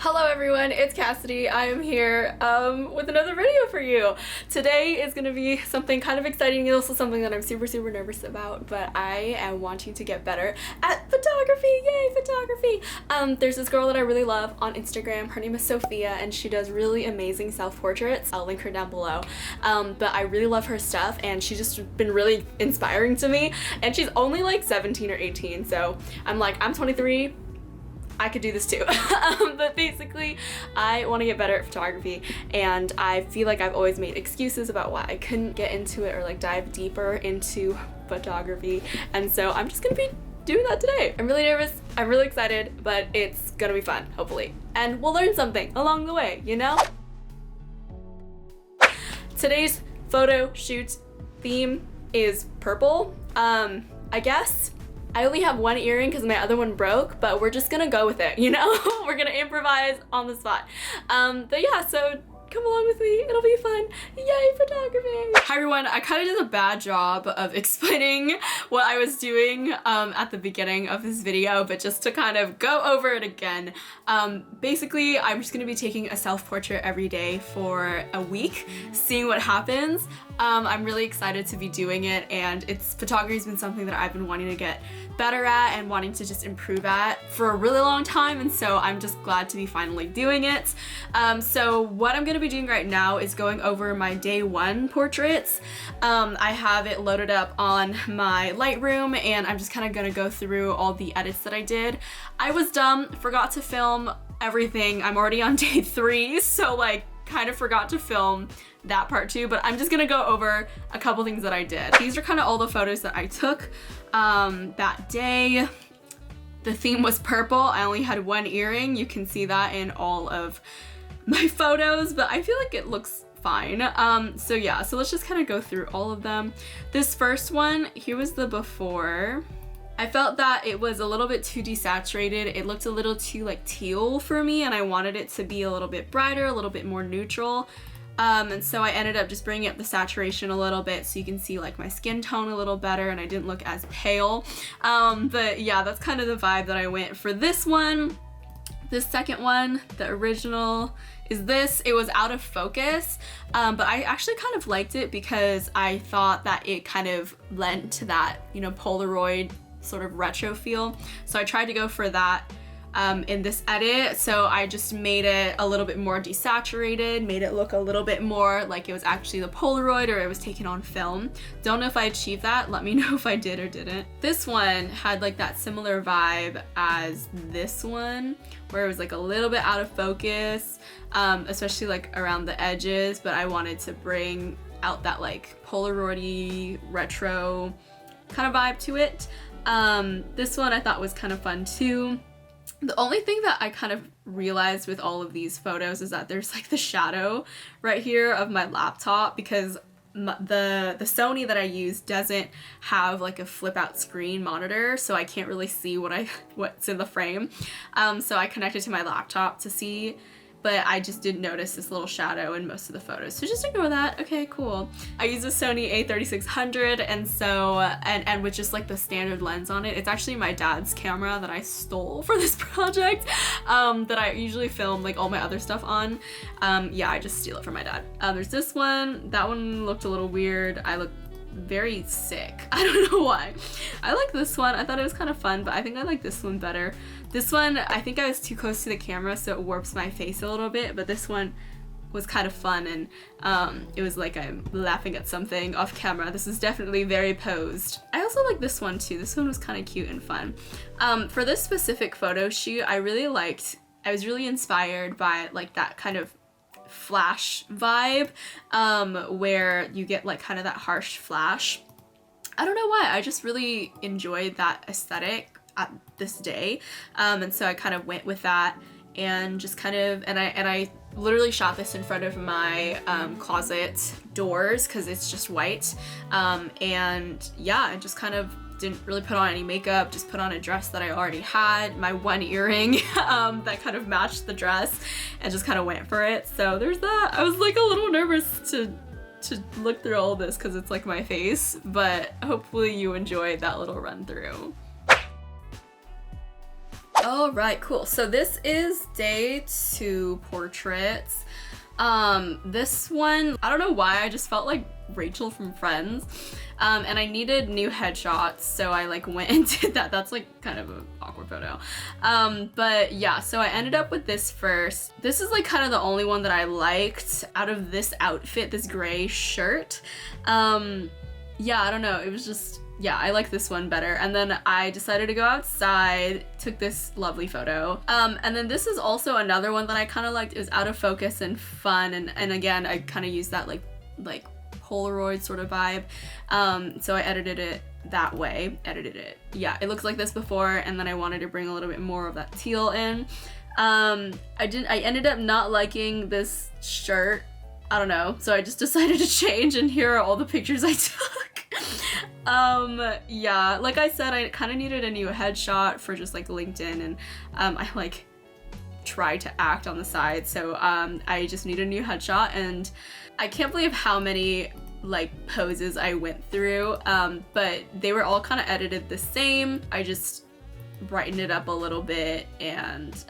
Hello everyone, it's Cassidy. I am here with another video for you. Today is gonna be something kind of exciting and also something that I'm super nervous about, but I am wanting to get better at photography. Yay, photography! There's this girl that I really love on Instagram. Her name is Sophia and she does really amazing self-portraits. I'll link her down below. But I really love her stuff and she's just been really inspiring to me, and she's only like 17 or 18, so I'm like, I'm 23. I could do this too. But basically, I want to get better at photography, and I feel like I've always made excuses about why I couldn't get into it or like dive deeper into photography, and so I'm just gonna be doing that today. I'm really nervous, I'm really excited, but it's gonna be fun, hopefully. And we'll learn something along the way, you know? Today's photo shoot theme is purple, I guess. I only have one earring because my other one broke, but we're just gonna go with it, you know? We're gonna improvise on the spot. But yeah, so come along with me, it'll be fun. Yay, photography! Hi everyone, I kind of did a bad job of explaining what I was doing at the beginning of this video, but just to kind of go over it again. Basically, I'm just gonna be taking a self-portrait every day for a week, seeing what happens. I'm really excited to be doing it, and photography's been something that I've been wanting to get better at and wanting to just improve at for a really long time, and so I'm just glad to be finally doing it. So what I'm gonna be doing right now is going over my day one portraits. I have it loaded up on my Lightroom, and I'm just kind of gonna go through all the edits that I did. I was dumb, forgot to film everything. I'm already on day 3, so like kind of forgot to film that part too, but I'm just gonna go over a couple things that I did. These are kind of all the photos that I took that day. The theme was purple. I only had one earring. You can see that in all of my photos, but I feel like it looks fine. So yeah, so let's just kind of go through all of them. This first one, here was the before. I felt that it was a little bit too desaturated. It looked a little too like teal for me, and I wanted it to be a little bit brighter, a little bit more neutral. And so I ended up just bringing up the saturation a little bit so you can see like my skin tone a little better and I didn't look as pale. But yeah, that's kind of the vibe that I went for this one. This second one, the original, is this. It was out of focus, but I actually kind of liked it because I thought that it kind of lent to that, you know, Polaroid sort of retro feel. So I tried to go for that in this edit. So I just made it a little bit more desaturated, made it look a little bit more like it was actually the Polaroid or it was taken on film. Don't know if I achieved that. Let me know if I did or didn't. This one had like that similar vibe as this one, where it was like a little bit out of focus, especially like around the edges, but I wanted to bring out that like Polaroid-y retro kind of vibe to it. This one I thought was kind of fun too. The only thing that I kind of realized with all of these photos is that there's like the shadow right here of my laptop, because the Sony that I use doesn't have like a flip out screen monitor, so I can't really see what's in the frame. So I connected to my laptop to see, but I just didn't notice this little shadow in most of the photos. So just ignore that. Okay, cool. I use a Sony a3600, and so, and with just like the standard lens on it. It's actually my dad's camera that I stole for this project, that I usually film like all my other stuff on. Yeah, I just steal it from my dad. There's this one. That one looked a little weird. I looked very sick. I don't know why. I like this one. I thought it was kind of fun, but I think I like this one better. This one, I think I was too close to the camera, so it warps my face a little bit, but this one was kind of fun, and it was like I'm laughing at something off camera. This is definitely very posed. I also like this one too. This one was kind of cute and fun. For this specific photo shoot, I was really inspired by like that kind of flash vibe, where you get like kind of that harsh flash. I don't know why, I just really enjoyed that aesthetic at this day, and so I kind of went with that, and just kind of, and I literally shot this in front of my closet doors because it's just white, and yeah, I just kind of didn't really put on any makeup, just put on a dress that I already had, my one earring that kind of matched the dress, and just kind of went for it. So there's that. I was like a little nervous to look through all this because it's like my face, but hopefully you enjoyed that little run through. All right, cool. So this is day 2 portraits. This one, I don't know why, I just felt like Rachel from Friends. And I needed new headshots, so I like went and did that. That's like kind of an awkward photo. But yeah, so I ended up with this first. This is like kind of the only one that I liked out of this outfit, this gray shirt. Yeah, I don't know, it was just, yeah, I like this one better. And then I decided to go outside, took this lovely photo. And then this is also another one that I kind of liked. It was out of focus and fun, and again, I kind of used that like Polaroid sort of vibe. So I edited it that way. Yeah, it looks like this before, and then I wanted to bring a little bit more of that teal in. I ended up not liking this shirt. I don't know, so I just decided to change, and here are all the pictures I took. Yeah, like I said, I kind of needed a new headshot for just like LinkedIn, and I like try to act on the side, so I just need a new headshot, and I can't believe how many like poses I went through, but they were all kind of edited the same. I just brightened it up a little bit and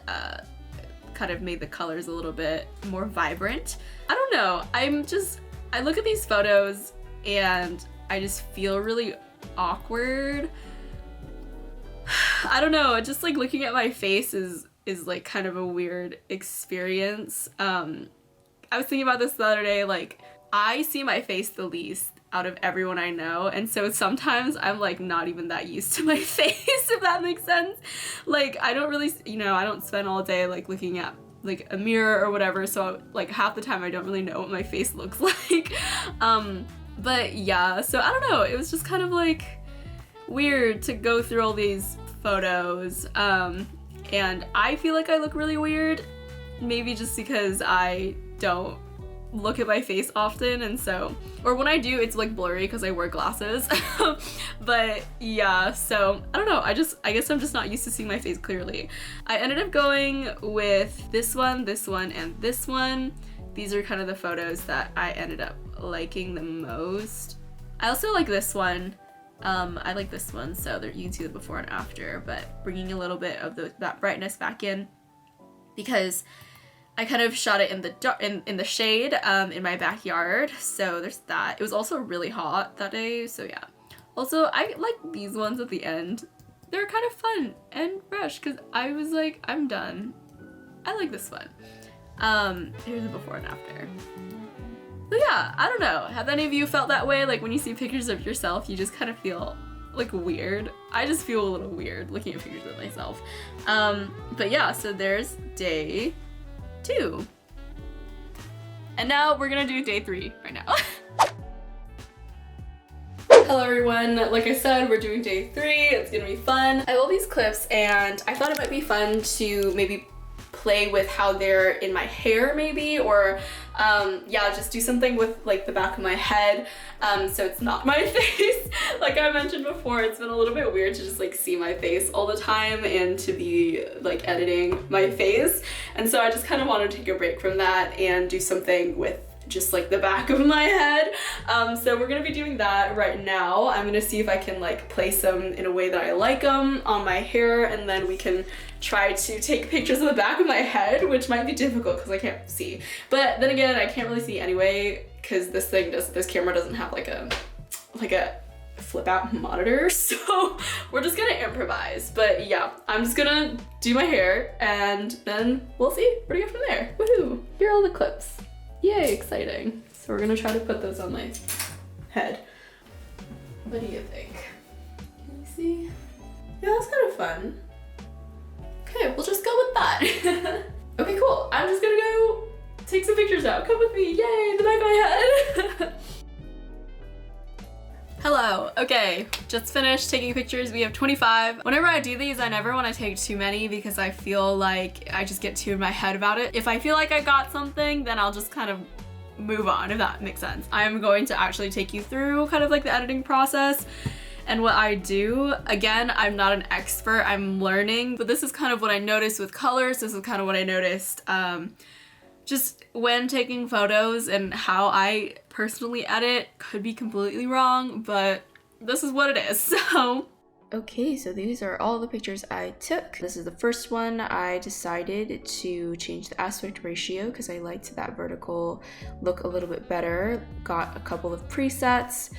kind of made the colors a little bit more vibrant. I don't know, I look at these photos and I just feel really awkward. I don't know, just like looking at my face is like kind of a weird experience. I was thinking about this the other day, like I see my face the least out of everyone I know, and so sometimes I'm like not even that used to my face, if that makes sense. Like I don't really, you know, I don't spend all day like looking at like a mirror or whatever, so like half the time I don't really know what my face looks like. But yeah, so I don't know, it was just kind of like weird to go through all these photos, and I feel like I look really weird, maybe just because I don't look at my face often, and so, or when I do, it's like blurry because I wear glasses. But yeah, so I don't know, I guess I'm just not used to seeing my face clearly. I ended up going with this one, and this one. These are kind of the photos that I ended up liking the most. I also like this one. I like this one, so there, you can see the before and after, but bringing a little bit of that brightness back in, because I kind of shot it in the shade in my backyard, so there's that. It was also really hot that day, so yeah. Also, I like these ones at the end. They're kind of fun and fresh, because I was like, I'm done. I like this one. Here's the before and after. But yeah, I don't know. Have any of you felt that way? Like when you see pictures of yourself, you just kind of feel like weird. I just feel a little weird looking at pictures of myself. But yeah, so there's day 2. And now we're gonna do day 3 right now. Hello everyone, like I said, we're doing day 3, it's gonna be fun. I have all these clips and I thought it might be fun to maybe play with how they're in my hair maybe, or yeah, just do something with like the back of my head, so it's not my face. Like I mentioned before, it's been a little bit weird to just like see my face all the time and to be like editing my face, and so I just kind of wanted to take a break from that and do something with just like the back of my head. So we're gonna be doing that right now. I'm gonna see if I can like place them in a way that I like them on my hair, and then we can try to take pictures of the back of my head, which might be difficult because I can't see. But then again, I can't really see anyway because this camera doesn't have like a flip out monitor, so we're just gonna improvise. But yeah, I'm just gonna do my hair and then we'll see where to go from there. Woohoo! Here are all the clips. Yay, exciting. So we're gonna try to put those on my head. What do you think? Can you see? Yeah, that's kind of fun. Okay, we'll just go with that. Okay, cool. I'm just gonna go take some pictures out. Come with me, yay, the back of my head. Hello, okay, just finished taking pictures. We have 25. Whenever I do these, I never want to take too many because I feel like I just get too in my head about it. If I feel like I got something, then I'll just kind of move on, if that makes sense. I'm going to actually take you through kind of like the editing process and what I do. Again, I'm not an expert, I'm learning, but this is kind of what I noticed with colors. This is kind of what I noticed just when taking photos, and how I personally edit could be completely wrong, but this is what it is. So Okay, so these are all the pictures I took. This is the first one. I decided to change the aspect ratio because I liked that vertical look a little bit better. Got a couple of presets.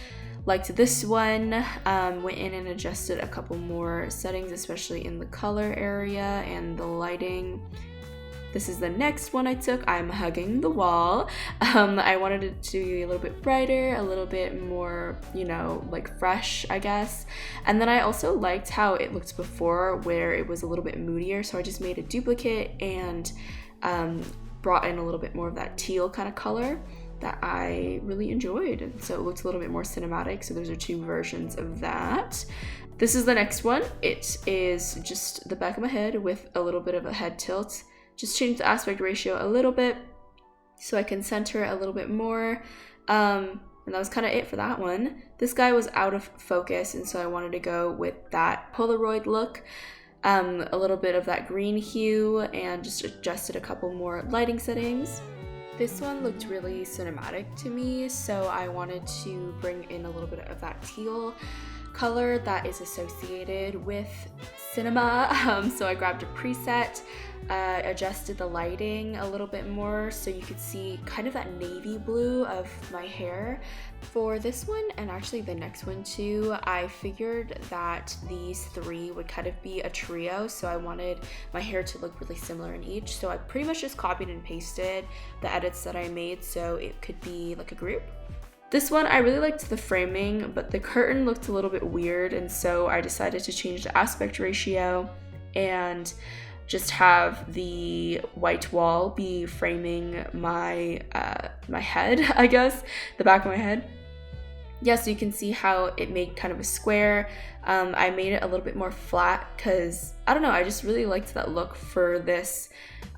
Liked this one. Went in and adjusted a couple more settings, especially in the color area and the lighting. This is the next one I took. I'm hugging the wall. I wanted it to be a little bit brighter, a little bit more, you know, like fresh, I guess. And then I also liked how it looked before, where it was a little bit moodier. So I just made a duplicate and brought in a little bit more of that teal kind of color that I really enjoyed. And so it looks a little bit more cinematic. So those are two versions of that. This is the next one. It is just the back of my head with a little bit of a head tilt. Just change the aspect ratio a little bit so I can center it a little bit more. And that was kind of it for that one. This guy was out of focus, and so I wanted to go with that Polaroid look. A little bit of that green hue, and just adjusted a couple more lighting settings. This one looked really cinematic to me, so I wanted to bring in a little bit of that teal color that is associated with cinema. So I grabbed a preset, adjusted the lighting a little bit more so you could see kind of that navy blue of my hair. For this one, and actually the next one too, I figured that these three would kind of be a trio, so I wanted my hair to look really similar in each. So I pretty much just copied and pasted the edits that I made so it could be like a group. This one, I really liked the framing, but the curtain looked a little bit weird, and so I decided to change the aspect ratio and just have the white wall be framing my my head, I guess, the back of my head. Yeah, so you can see how it made kind of a square. I made it a little bit more flat because, I don't know, I just really liked that look for this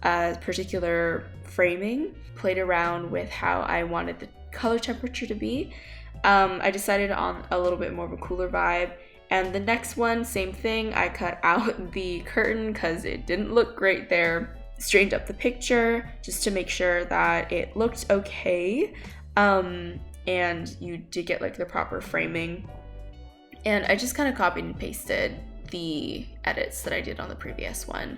particular framing. Played around with how I wanted the color temperature to be. I decided on a little bit more of a cooler vibe. And the next one, same thing. I cut out the curtain because it didn't look great there. Straightened up the picture just to make sure that it looked okay. And you did get like the proper framing. And I just kind of copied and pasted the edits that I did on the previous one.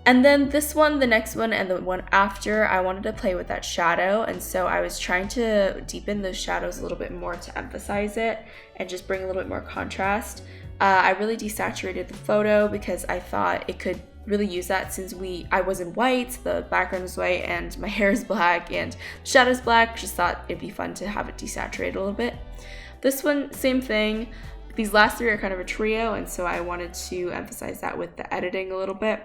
And then this one, the next one, and the one after, I wanted to play with that shadow, and so I was trying to deepen those shadows a little bit more to emphasize it and just bring a little bit more contrast. I really desaturated the photo because I thought it could really use that since I was in white, the background is white, and my hair is black, and the shadow's black. Just thought it'd be fun to have it desaturated a little bit. This one, same thing. These last three are kind of a trio, and so I wanted to emphasize that with the editing a little bit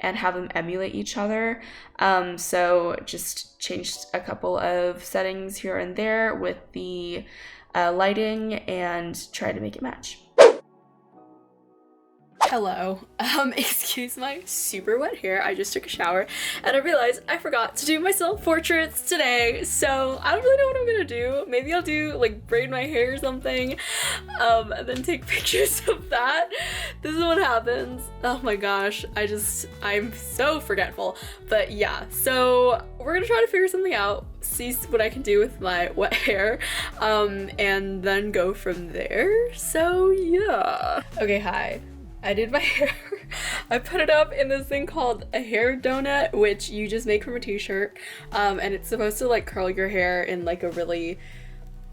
and have them emulate each other. So just changed a couple of settings here and there with the lighting and tried to make it match. Hello, excuse my super wet hair. I just took a shower and I realized I forgot to do my self-portraits today, so I don't really know what I'm gonna do. Maybe I'll do like braid my hair or something, and then take pictures of that. This is what happens. Oh my gosh, I'm so forgetful. But yeah, so we're gonna try to figure something out, see what I can do with my wet hair, and then go from there. So yeah. Okay, hi. I did my hair. I put it up in this thing called a hair donut, which you just make from a t-shirt, and it's supposed to like curl your hair in like a really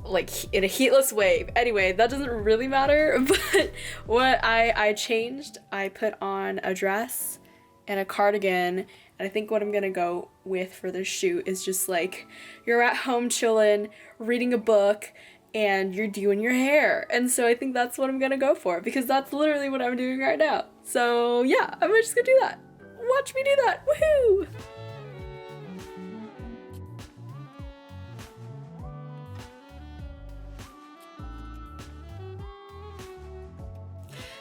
like in a heatless wave. Anyway, that doesn't really matter, but what I changed, I put on a dress and a cardigan, and I think what I'm gonna go with for this shoot is just like you're at home chilling, reading a book, and you're doing your hair. And so I think that's what I'm gonna go for, because that's literally what I'm doing right now. So yeah, I'm just gonna do that. Watch me do that. Woohoo!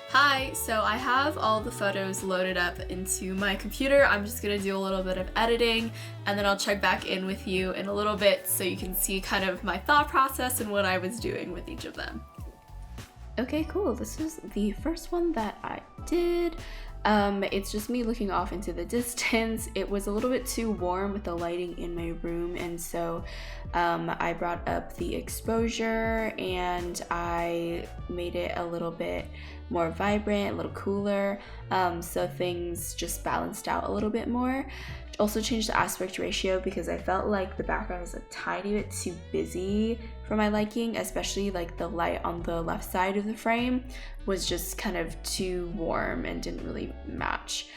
Hi, so I have all the photos loaded up into my computer. I'm just gonna do a little bit of editing and then I'll check back in with you in a little bit so you can see kind of my thought process and what I was doing with each of them. Okay, cool. This is the first one that I did. It's just me looking off into the distance. It was a little bit too warm with the lighting in my room, and so I brought up the exposure and I made it a little bit more vibrant, a little cooler, so things just balanced out a little bit more. Also changed the aspect ratio because I felt like the background was a tiny bit too busy for my liking, especially like the light on the left side of the frame was just kind of too warm and didn't really match.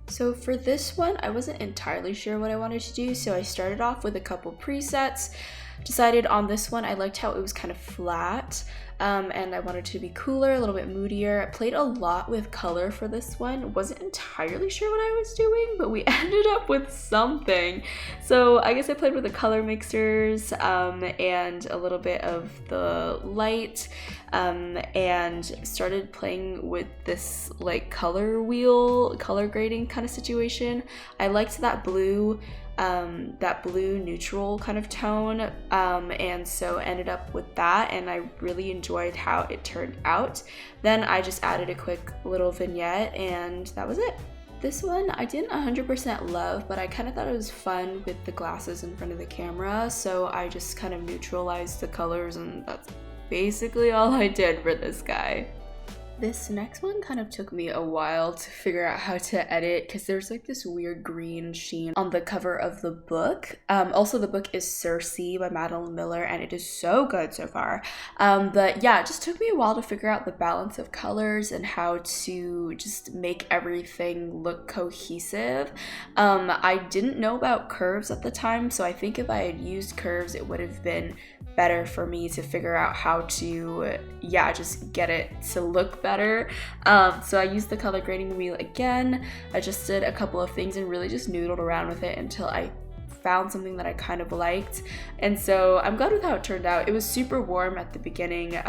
So for this one, I wasn't entirely sure what I wanted to do, so I started off with a couple presets. Decided on this one, I liked how it was kind of flat, and I wanted to be cooler, a little bit moodier. I played a lot with color for this one. Wasn't entirely sure what I was doing, but we ended up with something. So I guess I played with the color mixers and a little bit of the light, and started playing with this like color wheel, color grading kind of situation. I liked that blue neutral kind of tone, and so ended up with that, and I really enjoyed how it turned out. Then I just added a quick little vignette and that was it. This one I didn't 100% love, but I kind of thought it was fun with the glasses in front of the camera, so I just kind of neutralized the colors, and that's basically all I did for this guy. This next one kind of took me a while to figure out how to edit because there's like this weird green sheen on the cover of the book. Also, the book is Circe by Madeline Miller, and it is so good so far. But yeah, it just took me a while to figure out the balance of colors and how to just make everything look cohesive. I didn't know about curves at the time, so I think if I had used curves, it would have been better for me to figure out how to, yeah, just get it to look better. So I used the color grading wheel again, adjusted a couple of things, and really just noodled around with it until I found something that I kind of liked. And so I'm glad with how it turned out. It was super warm at the beginning,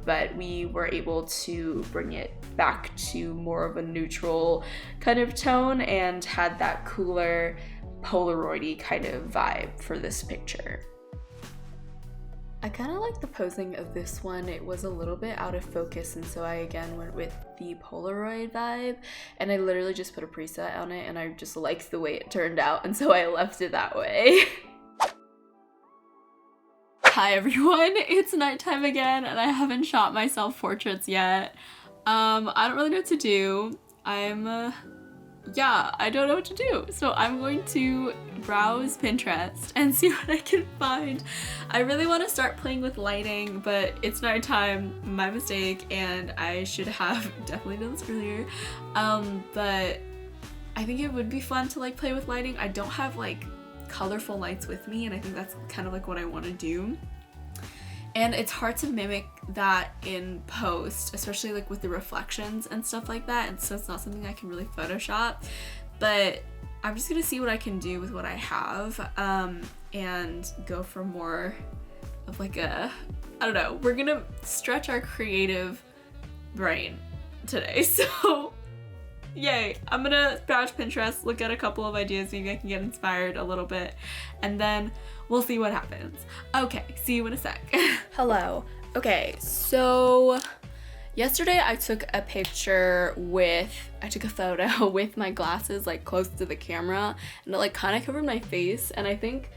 but we were able to bring it back to more of a neutral kind of tone and had that cooler Polaroid-y kind of vibe for this picture. I kind of like the posing of this one. It was a little bit out of focus, and so I again went with the Polaroid vibe, and I literally just put a preset on it, and I just liked the way it turned out, and so I left it that way. Hi everyone, it's nighttime again, and I haven't shot my self-portraits yet. I don't really know what to do. I don't know what to do. So I'm going to browse Pinterest and see what I can find. I really want to start playing with lighting, but it's nighttime, my mistake, and I should have definitely done this earlier. But I think it would be fun to like play with lighting. I don't have like colorful lights with me, and I think that's kind of like what I want to do. And it's hard to mimic that in post, especially like with the reflections and stuff like that. And so it's not something I can really Photoshop, but I'm just gonna see what I can do with what I have, and go for more of like I don't know, we're gonna stretch our creative brain today. So yay, I'm gonna browse Pinterest, look at a couple of ideas, maybe I can get inspired a little bit, and then we'll see what happens. Okay, see you in a sec. Hello. Okay, so yesterday I took a photo with my glasses like close to the camera, and it like kind of covered my face, and I think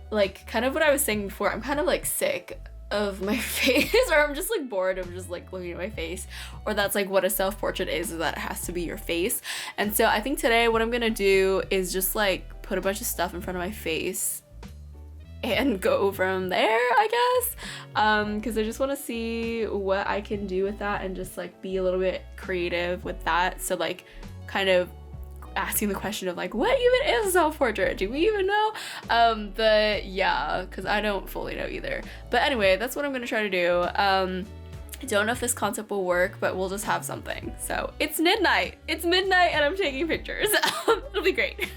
like kind of what I was saying before, I'm kind of like sick of my face, or I'm just like bored of just like looking at my face, or that's like what a self-portrait is that it has to be your face. And so I think today what I'm gonna do is just like put a bunch of stuff in front of my face and go from there, I guess, because I just want to see what I can do with that and just like be a little bit creative with that. So like kind of asking the question of like, what even is a self-portrait? Do we even know? But yeah, because I don't fully know either. But anyway, that's what I'm gonna try to do. I don't know if this concept will work, but we'll just have something. So it's midnight and I'm taking pictures. It'll be great.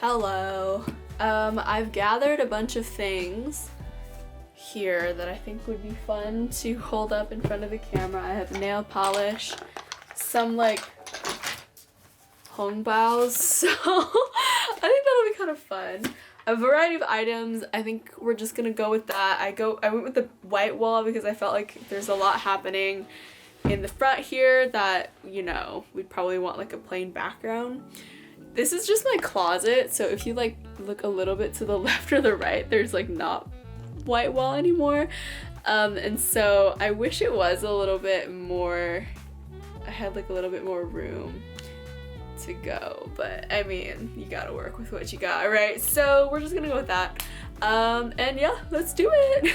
Hello. I've gathered a bunch of things here that I think would be fun to hold up in front of the camera. I have nail polish, some like hongbao, so I think that'll be kind of fun. A variety of items. I think we're just gonna go with that. I went with the white wall because I felt like there's a lot happening in the front here that, you know, we'd probably want like a plain background. This is just my closet, so if you like look a little bit to the left or the right, there's like not white wall anymore. And so I wish it was a little bit more, I had like a little bit more room to go, but I mean, you gotta work with what you got, right? So we're just gonna go with that. And yeah, let's do it.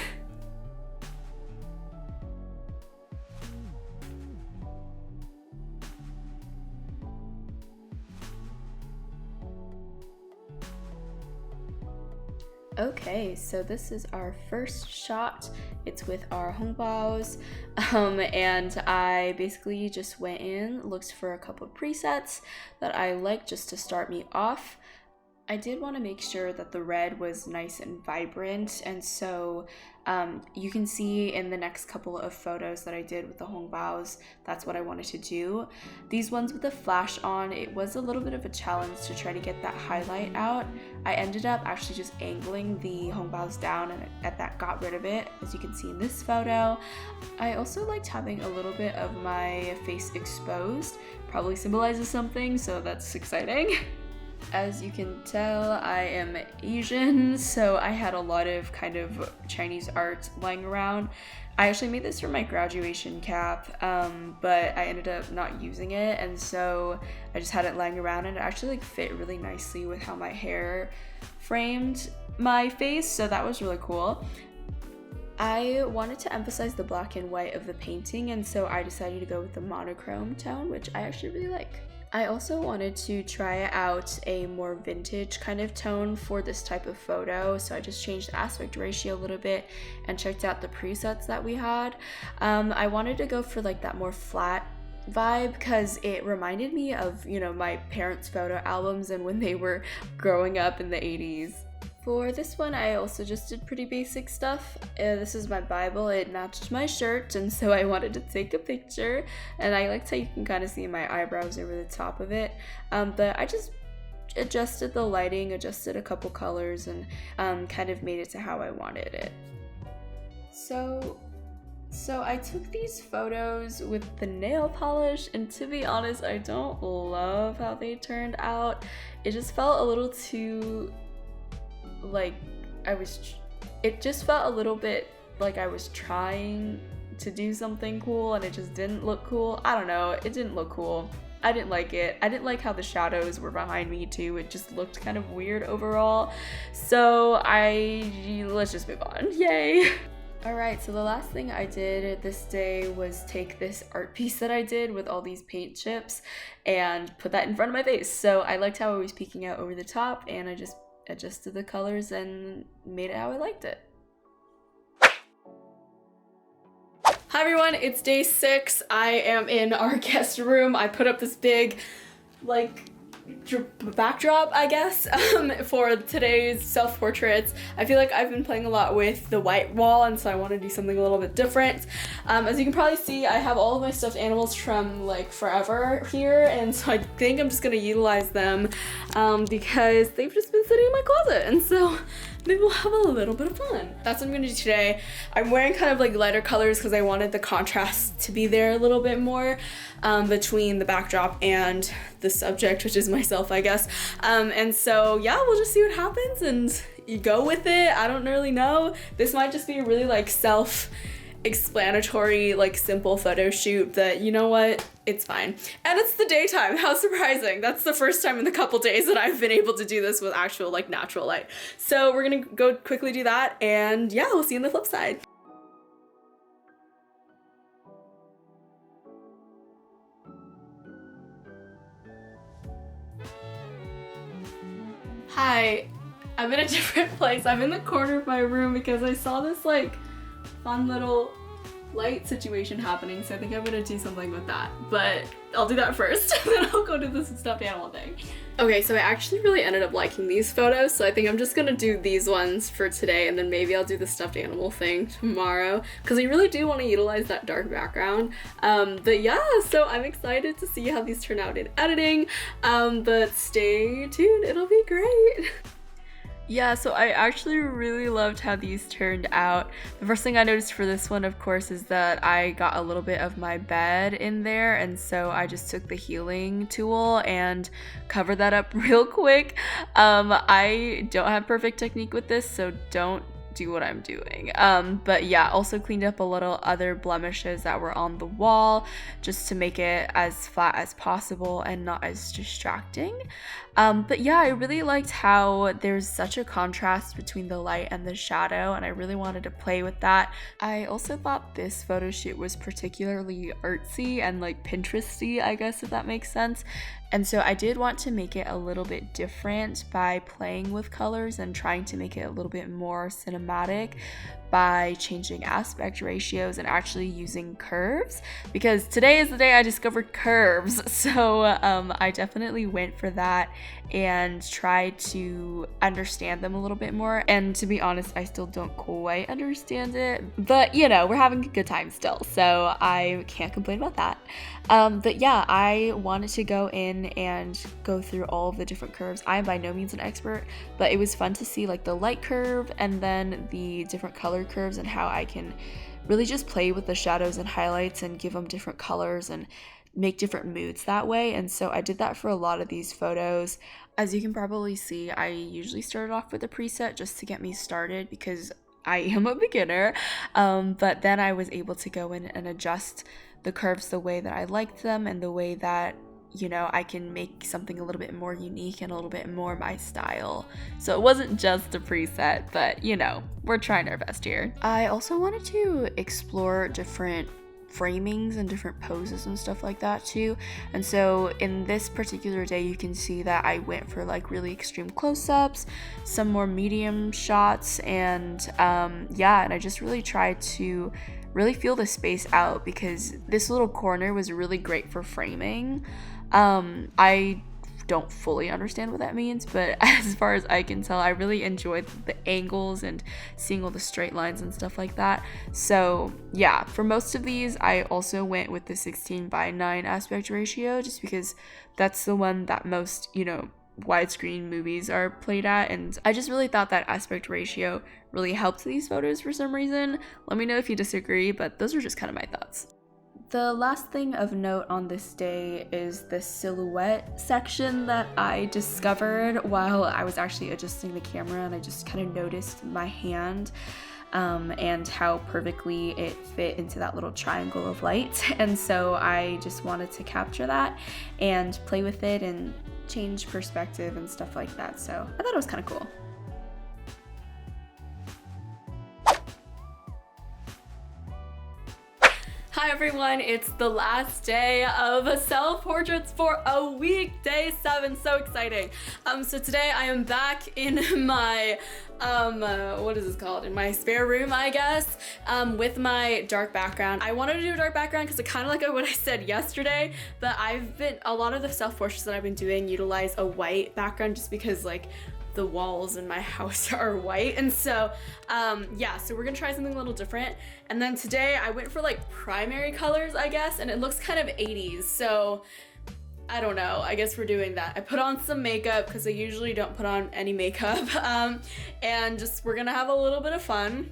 Okay, so this is our first shot. It's with our hongbaos, and I basically just went in, looked for a couple of presets that I liked just to start me off. I did want to make sure that the red was nice and vibrant, and so you can see in the next couple of photos that I did with the hongbaos, that's what I wanted to do. These ones with the flash on, it was a little bit of a challenge to try to get that highlight out. I ended up actually just angling the hongbaos down, and that got rid of it, as you can see in this photo. I also liked having a little bit of my face exposed, probably symbolizes something, so that's exciting. As you can tell, I am Asian, so I had a lot of kind of Chinese art lying around. I actually made this for my graduation cap, but I ended up not using it, and so I just had it lying around, and it actually like fit really nicely with how my hair framed my face, so that was really cool. I wanted to emphasize the black and white of the painting, and so I decided to go with the monochrome tone, which I actually really like. I also wanted to try out a more vintage kind of tone for this type of photo, so I just changed the aspect ratio a little bit and checked out the presets that we had. I wanted to go for like that more flat vibe because it reminded me of, you know, my parents' photo albums and when they were growing up in the 80s. For this one, I also just did pretty basic stuff. This is my Bible, it matched my shirt, and so I wanted to take a picture, and I liked how you can kind of see my eyebrows over the top of it, but I just adjusted the lighting, adjusted a couple colors, and kind of made it to how I wanted it. So I took these photos with the nail polish, and to be honest, I don't love how they turned out. It just felt a little too like it just felt a little bit like I was trying to do something cool and it just didn't look cool. I don't know, it didn't look cool. I didn't like it. I didn't like how the shadows were behind me too. It just looked kind of weird overall. So let's just move on. Yay! Alright, so the last thing I did this day was take this art piece that I did with all these paint chips and put that in front of my face. So I liked how it was peeking out over the top, and I just adjusted the colors and made it how I liked it. Hi everyone, it's day 6. I am in our guest room. I put up this big like backdrop, I guess, for today's self-portraits. I feel like I've been playing a lot with the white wall, and so I want to do something a little bit different. As you can probably see, I have all of my stuffed animals from like forever here, and so I think I'm just gonna utilize them because they've just been sitting in my closet, and so maybe we'll have a little bit of fun. That's what I'm gonna do today. I'm wearing kind of like lighter colors because I wanted the contrast to be there a little bit more between the backdrop and the subject, which is myself, I guess. And so yeah, we'll just see what happens and you go with it. I don't really know. This might just be a really like self-explanatory, like simple photo shoot that, you know what, it's fine. And it's the daytime, how surprising. That's the first time in a couple days that I've been able to do this with actual like natural light. So we're gonna go quickly do that, and yeah, we'll see you on the flip side. Hi, I'm in a different place. I'm in the corner of my room because I saw this like fun little light situation happening, so I think I'm gonna do something with that, but I'll do that first and then I'll go do this stuffed animal thing. Okay, so I actually really ended up liking these photos, so I think I'm just gonna do these ones for today, and then maybe I'll do the stuffed animal thing tomorrow because I really do want to utilize that dark background. But yeah, so I'm excited to see how these turn out in editing, but stay tuned, it'll be great. Yeah, so I actually really loved how these turned out. The first thing I noticed for this one, of course, is that I got a little bit of my bed in there, and so I just took the healing tool and covered that up real quick. I don't have perfect technique with this, so don't do what I'm doing. But yeah, also cleaned up a little other blemishes that were on the wall just to make it as flat as possible and not as distracting. But yeah, I really liked how there's such a contrast between the light and the shadow, and I really wanted to play with that. I also thought this photo shoot was particularly artsy and like Pinteresty, I guess, if that makes sense. And so I did want to make it a little bit different by playing with colors and trying to make it a little bit more cinematic by changing aspect ratios and actually using curves, because today is the day I discovered curves. So I definitely went for that and tried to understand them a little bit more. And to be honest, I still don't quite understand it, but you know, we're having a good time still, so I can't complain about that. But yeah, I wanted to go in and go through all of the different curves. I am by no means an expert, but it was fun to see like the light curve and then the different color curves and how I can really just play with the shadows and highlights and give them different colors and make different moods that way. And so I did that for a lot of these photos. As you can probably see, I usually started off with a preset just to get me started because I am a beginner, but then I was able to go in and adjust the curves the way that I liked them and the way that, you know, I can make something a little bit more unique and a little bit more my style. So it wasn't just a preset, but you know, we're trying our best here. I also wanted to explore different framings and different poses and stuff like that too. And so in this particular day, you can see that I went for like really extreme close-ups, some more medium shots, and yeah, and I just really tried to really feel the space out because this little corner was really great for framing. I don't fully understand what that means, but as far as I can tell, I really enjoyed the angles and seeing all the straight lines and stuff like that. So yeah, for most of these, I also went with the 16:9 aspect ratio just because that's the one that most, you know, widescreen movies are played at, and I just really thought that aspect ratio really helped these photos for some reason. Let me know if you disagree, but those are just kind of my thoughts. The last thing of note on this day is the silhouette section that I discovered while I was actually adjusting the camera, and I just kind of noticed my hand and how perfectly it fit into that little triangle of light. And so I just wanted to capture that and play with it and change perspective and stuff like that. So I thought it was kind of cool. Hi everyone, it's the last day of self-portraits for a week, day 7, so exciting. So today I am back in my, what is this called? In my spare room, I guess, with my dark background. I wanted to do a dark background because I kind of like what I said yesterday, but a lot of the self-portraits that I've been doing utilize a white background just because like the walls in my house are white, and so yeah, so we're gonna try something a little different. And then today I went for like primary colors, I guess, and it looks kind of 80s, so I don't know, I guess we're doing that. I put on some makeup because I usually don't put on any makeup, and just we're gonna have a little bit of fun.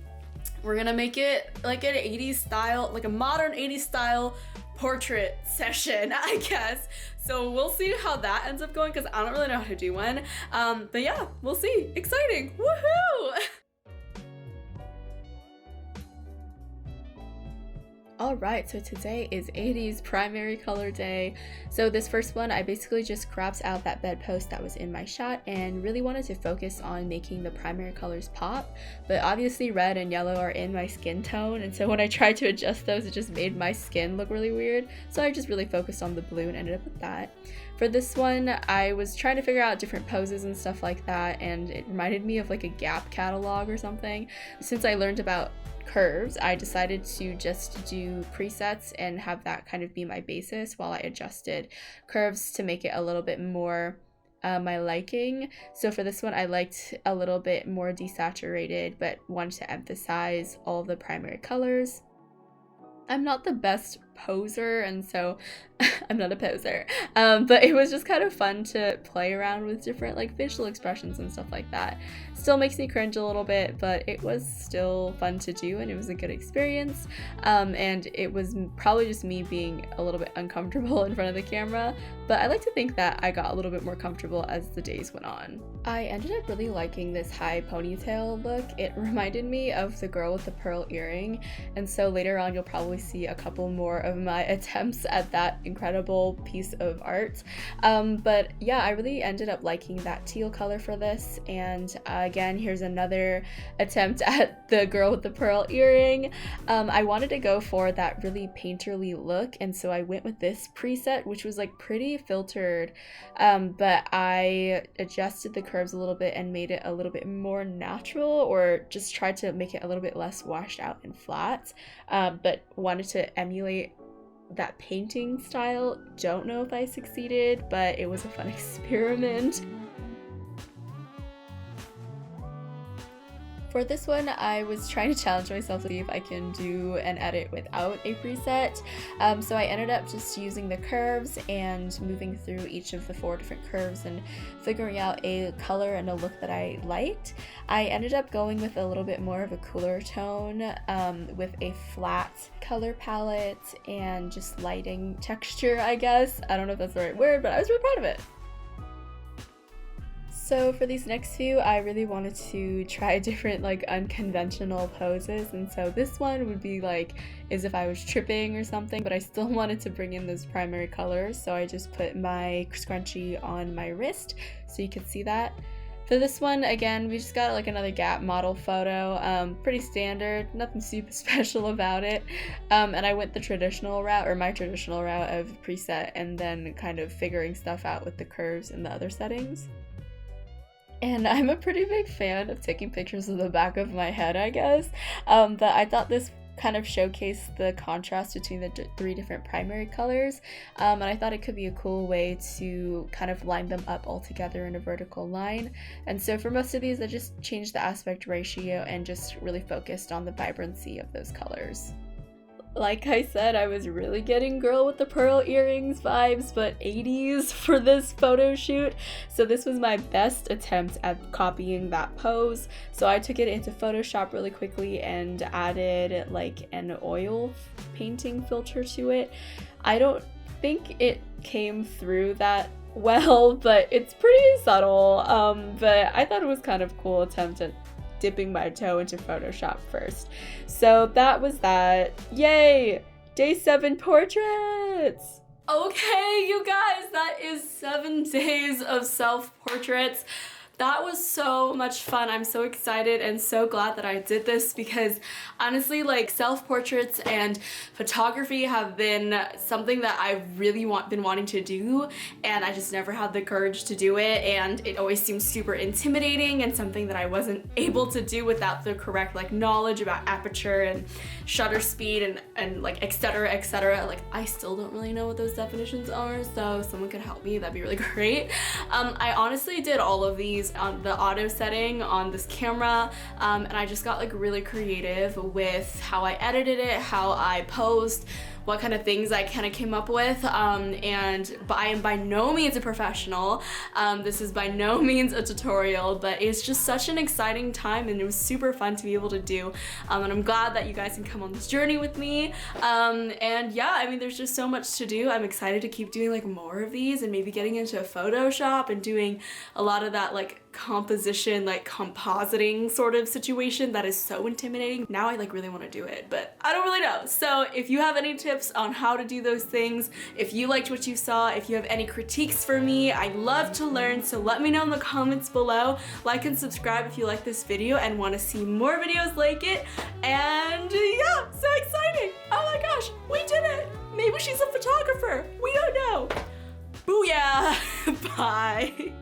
We're gonna make it like an 80s style, like a modern 80s style portrait session, I guess. So we'll see how that ends up going because I don't really know how to do one. But yeah, we'll see. Exciting! Woohoo! Alright, so today is 80s primary color day. So this first one, I basically just cropped out that bedpost that was in my shot and really wanted to focus on making the primary colors pop. But obviously red and yellow are in my skin tone, and so when I tried to adjust those, it just made my skin look really weird. So I just really focused on the blue and ended up with that. For this one, I was trying to figure out different poses and stuff like that, and it reminded me of like a Gap catalog or something. Since I learned about curves, I decided to just do presets and have that kind of be my basis while I adjusted curves to make it a little bit more my liking. So for this one, I liked a little bit more desaturated, but wanted to emphasize all of the primary colors. I'm not the best poser, and so I'm not a poser. But it was just kind of fun to play around with different like facial expressions and stuff like that. Still makes me cringe a little bit, but it was still fun to do, and it was a good experience. And it was probably just me being a little bit uncomfortable in front of the camera, but I like to think that I got a little bit more comfortable as the days went on. I ended up really liking this high ponytail look. It reminded me of the girl with the pearl earring, and so later on you'll probably see a couple more of my attempts at that incredible piece of art. But yeah, I really ended up liking that teal color for this, and again, here's another attempt at the girl with the pearl earring. I wanted to go for that really painterly look, and so I went with this preset, which was like pretty filtered, but I adjusted the curves a little bit and made it a little bit more natural, or just tried to make it a little bit less washed out and flat, but wanted to emulate that painting style. Don't know if I succeeded, but it was a fun experiment. For this one, I was trying to challenge myself to see if I can do an edit without a preset. So I ended up just using the curves and moving through each of the 4 different curves and figuring out a color and a look that I liked. I ended up going with a little bit more of a cooler tone with a flat color palette and just lighting texture, I guess. I don't know if that's the right word, but I was really proud of it. So for these next few, I really wanted to try different like unconventional poses, and so this one would be like as if I was tripping or something, but I still wanted to bring in those primary colors, so I just put my scrunchie on my wrist so you could see that. For this one, again, we just got like another Gap model photo, pretty standard, nothing super special about it, and I went the traditional route, or my traditional route of preset, and then kind of figuring stuff out with the curves and the other settings. And I'm a pretty big fan of taking pictures of the back of my head, I guess, but I thought this kind of showcased the contrast between the 3 different primary colors, and I thought it could be a cool way to kind of line them up all together in a vertical line. And so for most of these, I just changed the aspect ratio and just really focused on the vibrancy of those colors. Like I said, I was really getting girl with the pearl earrings vibes, but 80s for this photo shoot. So this was my best attempt at copying that pose. So I took it into Photoshop really quickly and added like an oil painting filter to it. I don't think it came through that well, but it's pretty subtle. But I thought it was kind of a cool attempt at dipping my toe into Photoshop first. So that was that. Yay! Day 7 portraits! Okay, you guys, that is 7 days of self-portraits. That was so much fun. I'm so excited and so glad that I did this, because honestly, like, self-portraits and photography have been something that I've really been wanting to do, and I just never had the courage to do it, and it always seemed super intimidating and something that I wasn't able to do without the correct like knowledge about aperture and shutter speed and like etc. etc. Like, I still don't really know what those definitions are, so if someone could help me, that'd be really great. I honestly did all of these on the auto setting on this camera, and I just got like really creative with how I edited it, how I posed, what kind of things I kind of came up with, and I am by no means a professional. This is by no means a tutorial, but it's just such an exciting time, and it was super fun to be able to do, and I'm glad that you guys can come on this journey with me. And yeah, I mean, there's just so much to do. I'm excited to keep doing like more of these, and maybe getting into Photoshop and doing a lot of that like composition, like compositing sort of situation that is so intimidating. Now I like really want to do it, but I don't really know. So if you have any tips on how to do those things, if you liked what you saw, if you have any critiques for me, I'd love to learn, so let me know in the comments below. Like and subscribe if you like this video and want to see more videos like it. And yeah, so exciting. Oh my gosh, we did it. Maybe she's a photographer. We don't know. Booyah. Bye.